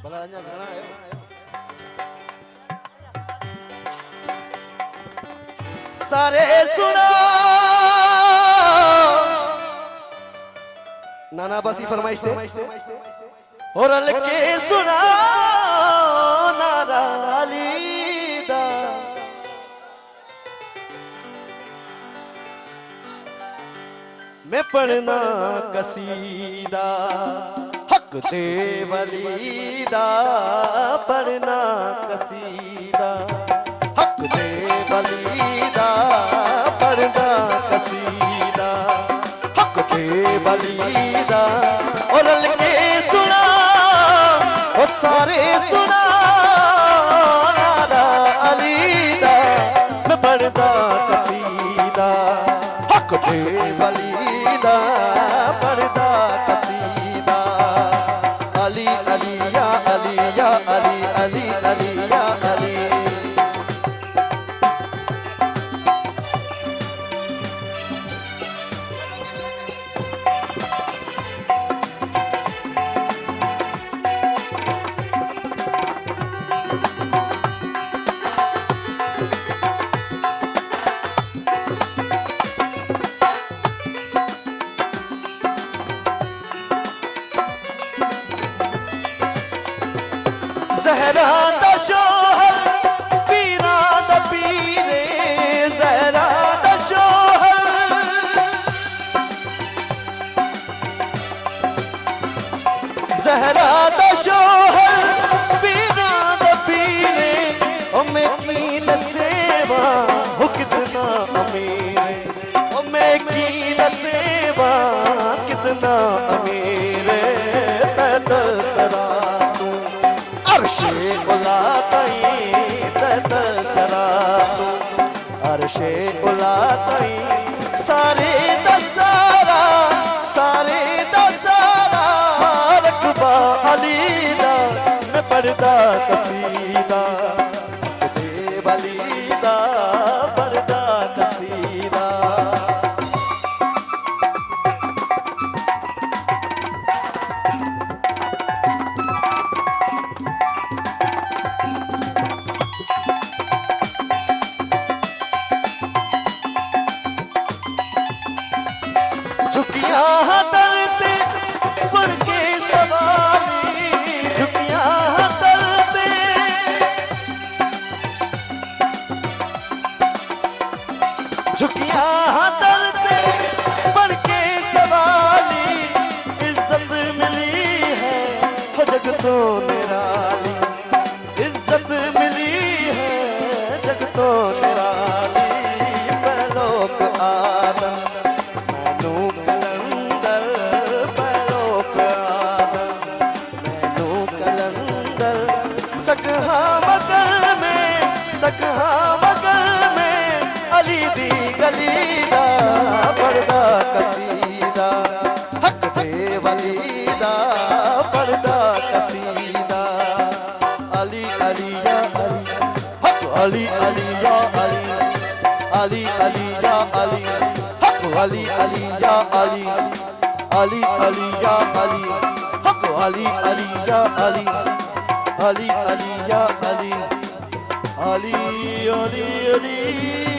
भला घणा है सारे सुना नाना बसी फरमाइश थे और के सुना नारा लीदा मैं पढ़ना कसीदा हक दे वलीदा पढ़ना कसीदा हक दे वलीदा पढ़ना कसीदा हक दे वलीदा और के सुना और सारे सुना नारा अलीदा मैं पढ़ना कसीदा हक दे वलीदा पढ़ना कसीदा अली अली या अली या अली अली अली या अली ज़हरा दा शोहर पीरा दा पीरे ज़हरा दा शोहर ज़हरा दा शोहर पीरा दा पीरे ओ मैं की नसेवा हो कितना अमीर ओ मैं की नसेवा कितना अमीर तदसरा अर्शे उला तई तदसरा अर्शे उला तई सारे दसारा रकबा अलीदा मैं पढ़दा कसीदा दे वलीदा पढ़दा कसीदा झुकिया दरते पढ़ के सवाली झुकिया दरते झुकिया दरते पढ़ के सवाली इज्जत मिली है हो जगतों निराली इज्जत मिली है जगतों निराली पहलोक आदम सकहा मगर में अली दी गलीदा पढ़दा कसीदा हक दे वलीदा पढ़दा कसीदा अली अली या अली हक अली अली या अली अली अली या अली हक अली अली या अली अली अली या अली हक अली अली या अली अली अली या अली Ali, Ali, Ali.